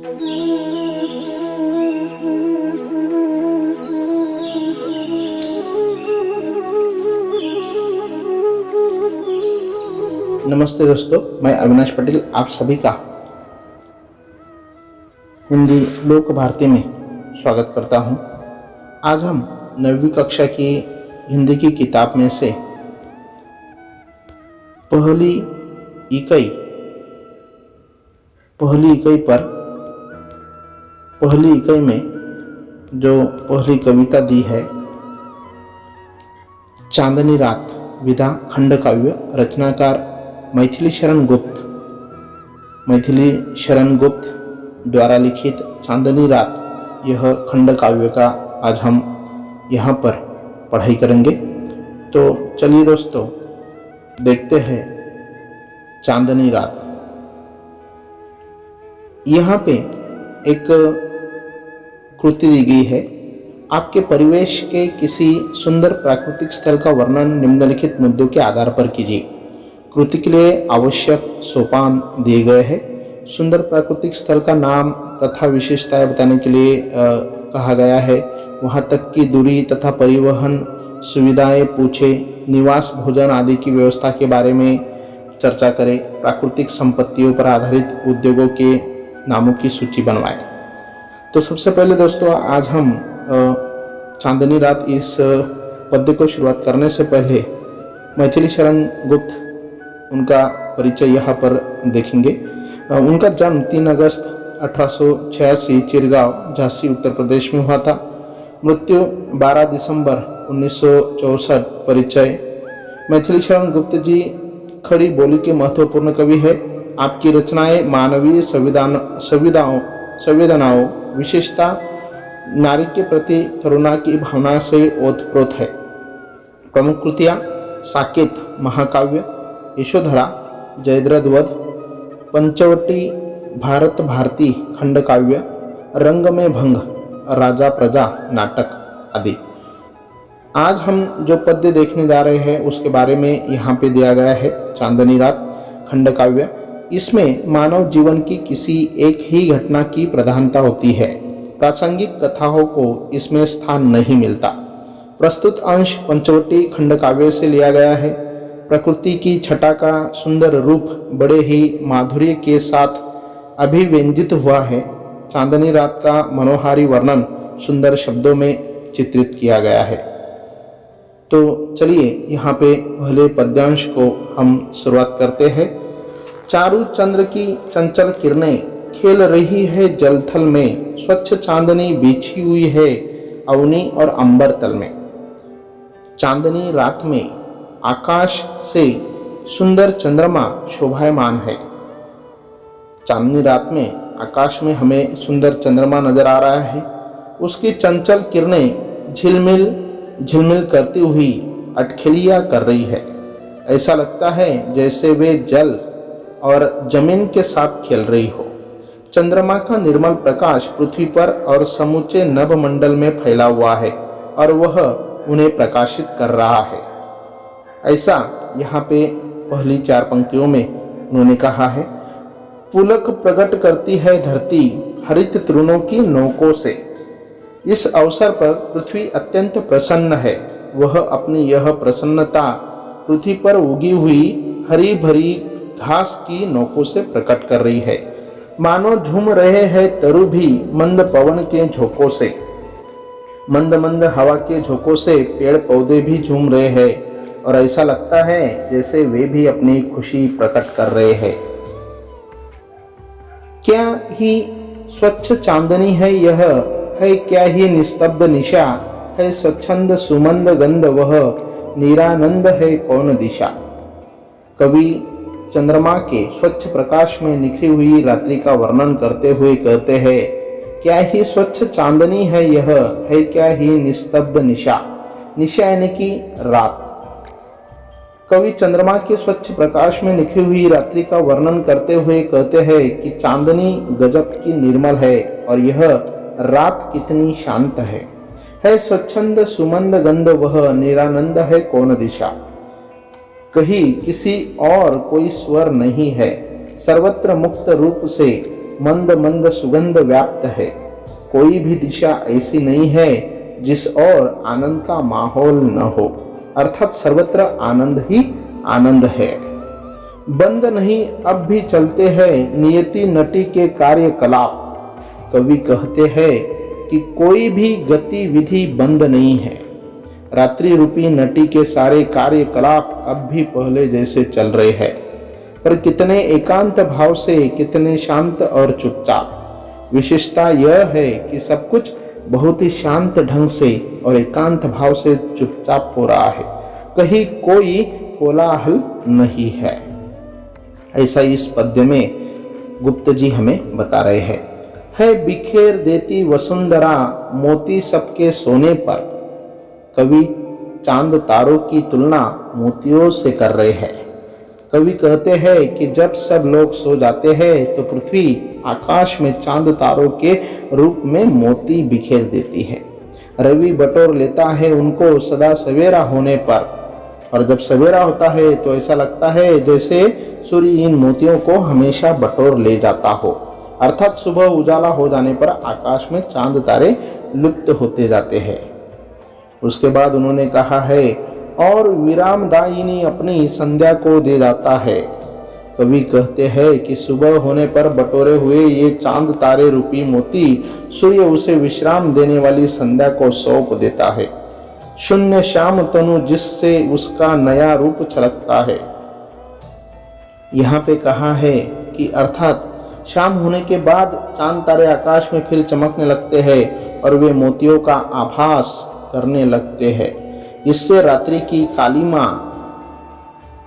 नमस्ते दोस्तों, मैं अविनाश पटेल आप सभी का हिंदी लोक भारती में स्वागत करता हूं। आज हम 9वीं कक्षा की हिंदी की किताब में से पहली इकाई में जो पहली कविता दी है, चांदनी रात, विधा खंड काव्य, रचनाकार मैथिली शरण गुप्त द्वारा लिखित चांदनी रात, यह खंड काव्य का आज हम यहाँ पर पढ़ाई करेंगे। तो चलिए दोस्तों, देखते हैं चांदनी रात। यहाँ पे एक कृति दी गई है। आपके परिवेश के किसी सुंदर प्राकृतिक स्थल का वर्णन निम्नलिखित मुद्दों के आधार पर कीजिए। कृति के लिए आवश्यक सोपान दिए गए हैं। सुंदर प्राकृतिक स्थल का नाम तथा विशेषताएं बताने के लिए कहा गया है। वहाँ तक की दूरी तथा परिवहन सुविधाएं पूछे। निवास, भोजन आदि की व्यवस्था के बारे में चर्चा करें। प्राकृतिक संपत्तियों पर आधारित उद्योगों के नामों की सूची बनवाएं। तो सबसे पहले दोस्तों, आज हम चांदनी रात इस पद्य को शुरुआत करने से पहले मैथिली शरण गुप्त, उनका परिचय यहाँ पर देखेंगे। उनका जन्म 3 अगस्त 1886 चिरगांव, झांसी, उत्तर प्रदेश में हुआ था। मृत्यु 12 दिसंबर 1964। परिचय: मैथिली शरण गुप्त जी खड़ी बोली के महत्वपूर्ण कवि है। आपकी रचनाएं मानवीय संवेदनाओं, विशेषता नारी के प्रति करुणा की भावना से ओतप्रोत है। प्रमुख कृतियाँ: साकेत महाकाव्य, यशोधरा, जयद्रथ, पंचवटी, भारत भारती खंड काव्य, रंग में भंग, राजा प्रजा नाटक आदि। आज हम जो पद्य देखने जा रहे हैं उसके बारे में यहाँ पे दिया गया है। चांदनी रात खंड काव्य, इसमें मानव जीवन की किसी एक ही घटना की प्रधानता होती है। प्रासंगिक कथाओं को इसमें स्थान नहीं मिलता। प्रस्तुत अंश पंचवटी खंड काव्य से लिया गया है। प्रकृति की छटा का सुंदर रूप बड़े ही माधुर्य के साथ अभिव्यंजित हुआ है। चांदनी रात का मनोहारी वर्णन सुंदर शब्दों में चित्रित किया गया है। तो चलिए यहाँ पे पहले पद्यांश को हम शुरुआत करते हैं। चारु चंद्र की चंचल किरणें खेल रही है जलथल में, स्वच्छ चांदनी बिछी हुई है अवनी और अंबर तल में। चांदनी रात में आकाश से सुंदर चंद्रमा शोभायमान है। चांदनी रात में आकाश में हमें सुंदर चंद्रमा नजर आ रहा है। उसकी चंचल किरणें झिलमिल झिलमिल करती हुई अटखेलियां कर रही है। ऐसा लगता है जैसे वे जल और जमीन के साथ खेल रही हो। चंद्रमा का निर्मल प्रकाश पृथ्वी पर और समूचे नभमंडल में फैला हुआ है और वह उन्हें प्रकाशित कर रहा है। ऐसा यहाँ पे पहली 4 पंक्तियों में उन्होंने कहा है। पुलक प्रकट करती है धरती हरित तृणों की नोकों से। इस अवसर पर पृथ्वी अत्यंत प्रसन्न है। वह अपनी यह प्रसन्नता पृथ्वी पर उगी हुई हरी भरी घास की नोकों से प्रकट कर रही है। मानो झूम रहे हैं तरु भी मंद पवन के झोंकों से। मंद मंद हवा के झोंकों से पेड़ पौधे भी झूम रहे हैं और ऐसा लगता है जैसे वे भी अपनी खुशी प्रकट कर रहे हैं। क्या ही स्वच्छ चांदनी है यह, है क्या ही निस्तब्ध निशा, है स्वच्छंद सुमंद गंध वह, निरानंद है कौन दिशा। कवि चंद्रमा के स्वच्छ प्रकाश में निखरी हुई रात्रि का वर्णन करते हुए कहते हैं, क्या ही स्वच्छ चांदनी है यह, है क्या ही निस्तब्ध निशा। निशा यानी कि रात। कवि चंद्रमा के स्वच्छ प्रकाश में निखरी हुई रात्रि का वर्णन करते हुए कहते हैं कि चांदनी गजब की निर्मल है और यह रात कितनी शांत है स्वच्छंद सुमंद गंध वह, निरानंद है कौन दिशा। कहीं किसी और कोई स्वर नहीं है, सर्वत्र मुक्त रूप से मंद मंद सुगंध व्याप्त है। कोई भी दिशा ऐसी नहीं है जिस और आनंद का माहौल न हो, अर्थात सर्वत्र आनंद ही आनंद है। बंद नहीं अब भी चलते हैं नियति नटी के कार्यकलाप। कवि कहते हैं कि कोई भी गतिविधि बंद नहीं है। रात्रि रूपी नटी के सारे कार्यकलाप अब भी पहले जैसे चल रहे हैं, पर कितने एकांत भाव से, कितने शांत और चुपचाप। विशेषता यह है कि सब कुछ बहुत ही शांत ढंग से और एकांत भाव से चुपचाप हो रहा है, कहीं कोई कोलाहल नहीं है। ऐसा इस पद्य में गुप्त जी हमें बता रहे हैं। है बिखेर देती वसुंधरा मोती सबके सोने पर। कवि चांद तारों की तुलना मोतियों से कर रहे हैं। कवि कहते हैं कि जब सब लोग सो जाते हैं तो पृथ्वी आकाश में चांद तारों के रूप में मोती बिखेर देती है। रवि बटोर लेता है उनको सदा सवेरा होने पर, और जब सवेरा होता है तो ऐसा लगता है जैसे सूर्य इन मोतियों को हमेशा बटोर ले जाता हो, अर्थात सुबह उजाला हो जाने पर आकाश में चांद तारे लुप्त होते जाते हैं। उसके बाद उन्होंने कहा है और विरामदायिनी अपनी संध्या को दे जाता है। कवि कहते हैं कि सुबह होने पर बटोरे हुए ये चांद तारे रूपी मोती सूर्य उसे विश्राम देने वाली संध्या को सौंप देता है। शून्य श्याम तनु जिससे उसका नया रूप छलकता है। यहाँ पे कहा है कि अर्थात शाम होने के बाद चांद तारे आकाश में फिर चमकने लगते हैं और वे मोतियों का आभास करने लगते हैं। इससे रात्रि की कालिमा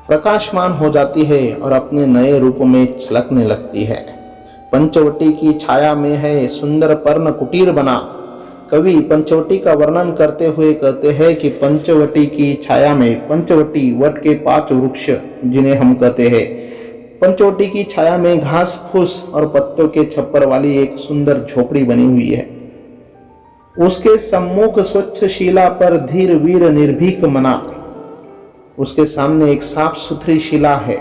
प्रकाशमान हो जाती है और अपने नए रूप में छलकने लगती है। पंचवटी की छाया में है सुंदर पर्ण कुटीर बना। कवि पंचवटी का वर्णन करते हुए कहते हैं कि पंचवटी की छाया में, पंचवटी वट के 5 वृक्ष जिन्हें हम कहते हैं, पंचवटी की छाया में घास फूस और पत्तों के छप्पर वाली एक सुंदर झोपड़ी बनी हुई है। उसके सम्मुख स्वच्छ शिला पर धीर वीर निर्भीक मना। उसके सामने एक साफ सुथरी शिला है।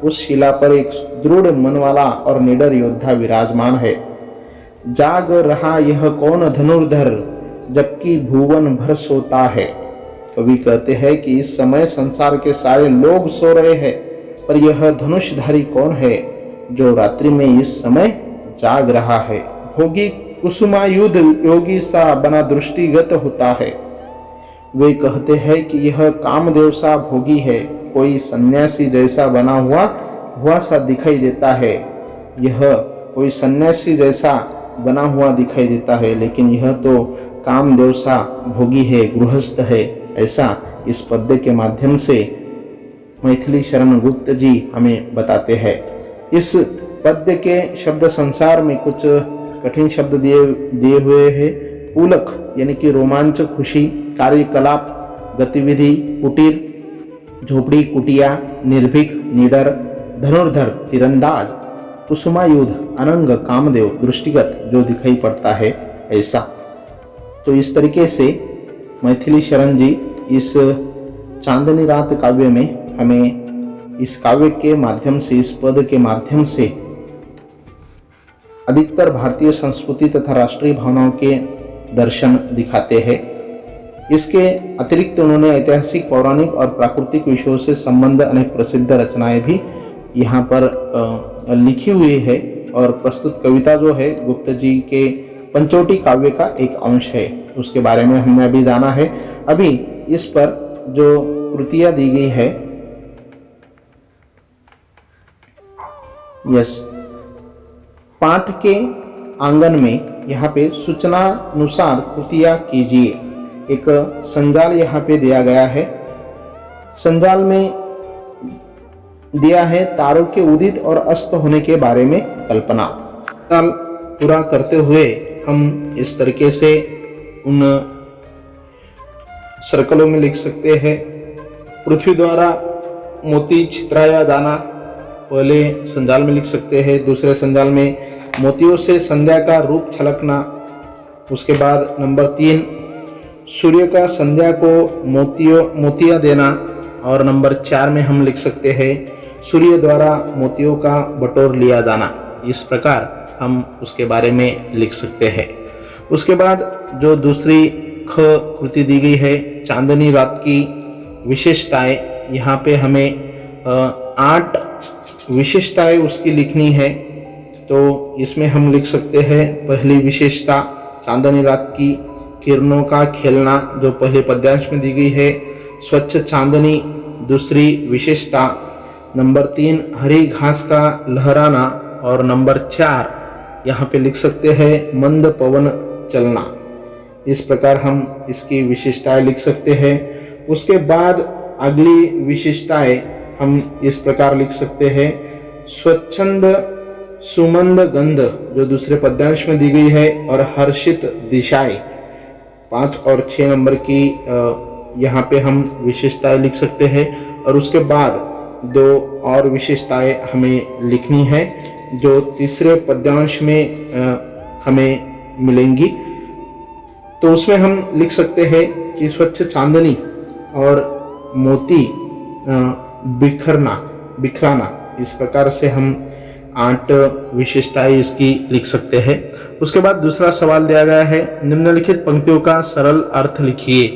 उस शिला पर एक दृढ़ मन वाला और निडर योद्धा विराजमान है। जाग रहा यह कौन धनुर्धर जबकि भुवन भर सोता है। कवि कहते हैं कि इस समय संसार के सारे लोग सो रहे हैं, पर यह धनुषधारी कौन है जो रात्रि में इस समय जाग रहा है। भोगी कुसुमायुध योगी सा बना दृष्टिगत होता है। वे कहते हैं कि यह कामदेव सा भोगी है, कोई सन्यासी जैसा बना हुआ सा दिखाई देता है। यह कोई सन्यासी जैसा बना हुआ दिखाई देता है, लेकिन यह तो कामदेव सा भोगी है, गृहस्थ है। ऐसा इस पद्य के माध्यम से मैथिली शरण गुप्त जी हमें बताते हैं। इस पद्य के शब्द संसार में कुछ कठिन शब्द दिए हुए हैं। पूलक यानी कि रोमांच, खुशी, कार्यकलाप, गतिविधि, कुटीर, झोपड़ी, कुटिया, निर्भीक, निडर, धनुर्धर, तीरंदाज, कुसुमायुध, अनंग, कामदेव, दृष्टिगत जो दिखाई पड़ता है ऐसा। तो इस तरीके से मैथिली शरण जी इस चांदनी रात काव्य में हमें इस काव्य के माध्यम से, इस पद के माध्यम से अधिकतर भारतीय संस्कृति तथा राष्ट्रीय भावनाओं के दर्शन दिखाते हैं। इसके अतिरिक्त उन्होंने ऐतिहासिक, पौराणिक और प्राकृतिक विषयों से संबंध अनेक प्रसिद्ध रचनाएं भी यहाँ पर लिखी हुई है, और प्रस्तुत कविता जो है गुप्त जी के पंचवटी काव्य का एक अंश है। उसके बारे में हमने अभी जाना है। अभी इस पर जो कृतियाँ दी गई है, पाठ के आंगन में यहाँ पे सूचना अनुसार कृतियाँ कीजिए। एक संजाल यहाँ पे दिया गया है। संजाल में दिया है तारों के उदित और अस्त होने के बारे में कल्पना। संजाल पूरा करते हुए हम इस तरीके से उन सर्कलों में लिख सकते हैं। पृथ्वी द्वारा मोती छितराया जाना पहले संजाल में लिख सकते हैं। दूसरे संजाल में मोतियों से संध्या का रूप छलकना। उसके बाद नंबर 3 सूर्य का संध्या को मोतियां देना। और नंबर 4 में हम लिख सकते हैं सूर्य द्वारा मोतियों का बटोर लिया जाना। इस प्रकार हम उसके बारे में लिख सकते हैं। उसके बाद जो दूसरी ख कृति दी गई है, चांदनी रात की विशेषताएं, यहाँ पे हमें 8 विशेषताएं उसकी लिखनी है। तो इसमें हम लिख सकते हैं, पहली विशेषता चांदनी रात की किरणों का खेलना, जो पहले पद्यांश में दी गई है, स्वच्छ चांदनी दूसरी विशेषता, नंबर 3 हरी घास का लहराना, और नंबर 4 यहाँ पे लिख सकते हैं मंद पवन चलना। इस प्रकार हम इसकी विशेषताएं लिख सकते हैं। उसके बाद अगली विशेषताएं हम इस प्रकार लिख सकते हैं, स्वच्छंद सुमंद गंध, जो दूसरे पद्यांश में दी गई है, और हर्षित दिशाएं 5 और 6 नंबर की यहाँ पे हम विशेषताएं लिख सकते हैं। और उसके बाद 2 और विशेषताएं हमें लिखनी है जो तीसरे पद्यांश में हमें मिलेंगी। तो उसमें हम लिख सकते हैं कि स्वच्छ चांदनी और मोती बिखराना। इस प्रकार से हम 8 विशेषताएं इसकी लिख सकते हैं। उसके बाद दूसरा सवाल दिया गया है, निम्नलिखित पंक्तियों का सरल अर्थ लिखिए।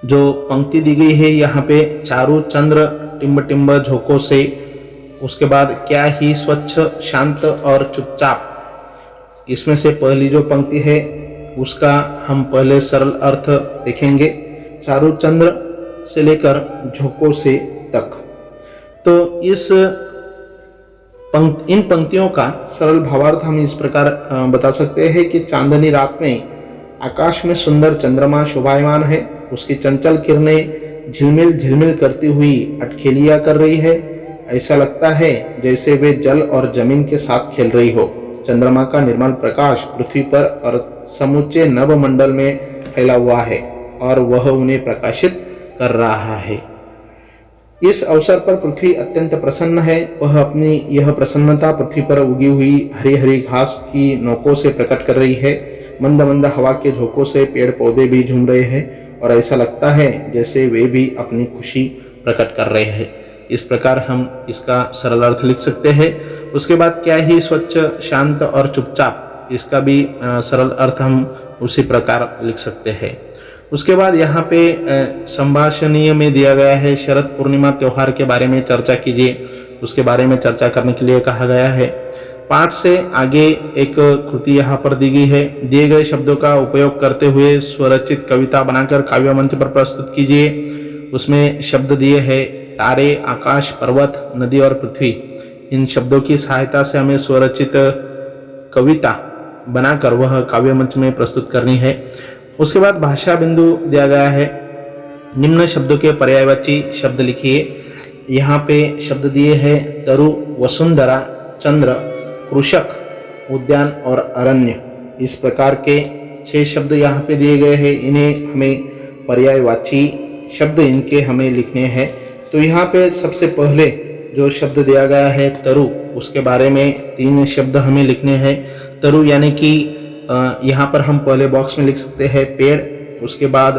जो पंक्ति दी गई है यहाँ पे, चारु चंद्र टिम्ब टिम्ब झोंकों से, उसके बाद क्या ही स्वच्छ शांत और चुपचाप। इसमें से पहली जो पंक्ति है उसका हम पहले सरल अर्थ देखेंगे, चारु चंद्र से लेकर झोंकों से तक। तो इन पंक्तियों का सरल भावार्थ हम इस प्रकार बता सकते हैं कि चांदनी रात में आकाश में सुंदर चंद्रमा शोभायमान है, उसकी चंचल किरणें झिलमिल झिलमिल करती हुई अटखेलियां कर रही है। ऐसा लगता है जैसे वे जल और जमीन के साथ खेल रही हो। चंद्रमा का निर्मल प्रकाश पृथ्वी पर और समूचे नभमंडल में फैला हुआ है और वह उन्हें प्रकाशित कर रहा है। इस अवसर पर पृथ्वी अत्यंत प्रसन्न है। वह अपनी यह प्रसन्नता पृथ्वी पर उगी हुई हरी हरी घास की नोकों से प्रकट कर रही है। मंद मंद हवा के झोंकों से पेड़ पौधे भी झूम रहे हैं और ऐसा लगता है जैसे वे भी अपनी खुशी प्रकट कर रहे हैं। इस प्रकार हम इसका सरल अर्थ लिख सकते हैं। उसके बाद क्या ही स्वच्छ शांत और चुपचाप, इसका भी सरल अर्थ हम उसी प्रकार लिख सकते हैं। उसके बाद यहाँ पे संभाषणीय में दिया गया है, शरद पूर्णिमा त्योहार के बारे में चर्चा कीजिए। उसके बारे में चर्चा करने के लिए कहा गया है। पाठ से आगे एक कृति यहाँ पर दी गई है। दिए गए शब्दों का उपयोग करते हुए स्वरचित कविता बनाकर काव्य मंच पर प्रस्तुत कीजिए। उसमें शब्द दिए हैं तारे, आकाश, पर्वत, नदी और पृथ्वी। इन शब्दों की सहायता से हमें स्वरचित कविता बनाकर वह काव्य मंच में प्रस्तुत करनी है। उसके बाद भाषा बिंदु दिया गया है। निम्न शब्दों के पर्यायवाची शब्द लिखिए। यहाँ पे शब्द दिए हैं तरु, वसुंधरा, चंद्र, कृषक, उद्यान और अरण्य। इस प्रकार के 6 शब्द यहाँ पे दिए गए हैं। इन्हें हमें पर्यायवाची शब्द इनके हमें लिखने हैं। तो यहाँ पे सबसे पहले जो शब्द दिया गया है तरु, उसके बारे में 3 शब्द हमें लिखने हैं। तरु यानी कि यहाँ पर हम पहले बॉक्स में लिख सकते हैं पेड़, उसके बाद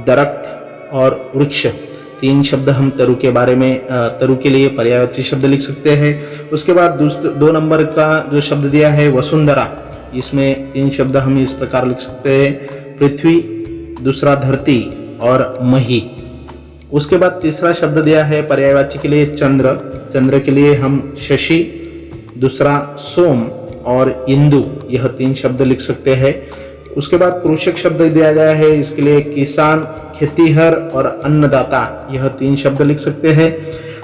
दरख्त और वृक्ष। 3 शब्द हम तरु के बारे में, तरु के लिए पर्यायवाची शब्द लिख सकते हैं। उसके बाद 2 नंबर का जो शब्द दिया है वसुंधरा, इसमें 3 शब्द हम इस प्रकार लिख सकते हैं, पृथ्वी, दूसरा धरती और मही। उसके बाद तीसरा शब्द दिया है पर्यायवाची के लिए चंद्र। चंद्र के लिए हम शशि, दूसरा सोम और इंदु, यह 3 शब्द लिख सकते हैं। उसके बाद कृषक शब्द दिया गया है, इसके लिए किसान, खेतीहर और अन्नदाता, यह 3 शब्द लिख सकते हैं।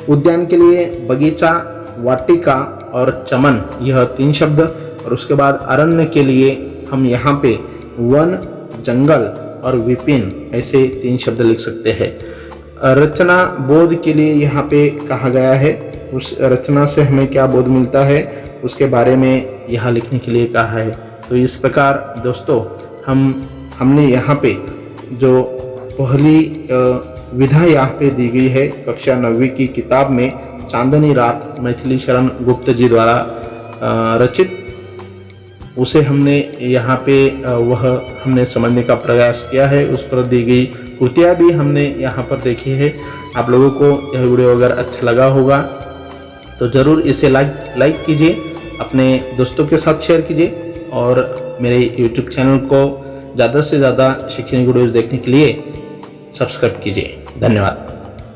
उद्यान के लिए बगीचा, वाटिका और चमन, यह 3 शब्द। और उसके बाद अरण्य के लिए हम यहाँ पे वन, जंगल और विपिन, ऐसे 3 शब्द लिख सकते हैं। रचना बोध के लिए यहाँ पे कहा गया है, उस रचना से हमें क्या बोध मिलता है उसके बारे में यहाँ लिखने के लिए कहा है। तो इस प्रकार दोस्तों हमने यहाँ पे जो पहली विधा यहाँ पे दी गई है कक्षा 9वीं की किताब में, चांदनी रात, मैथिली शरण गुप्त जी द्वारा रचित, उसे हमने यहाँ पे वह हमने समझने का प्रयास किया है। उस पर दी गई कृतियाँ भी हमने यहाँ पर देखी है। आप लोगों को यह वीडियो अगर अच्छा लगा होगा तो ज़रूर इसे लाइक कीजिए अपने दोस्तों के साथ शेयर कीजिए और मेरे यूट्यूब चैनल को ज़्यादा से ज़्यादा शैक्षणिक वीडियोज़ देखने के लिए सब्सक्राइब कीजिए। धन्यवाद।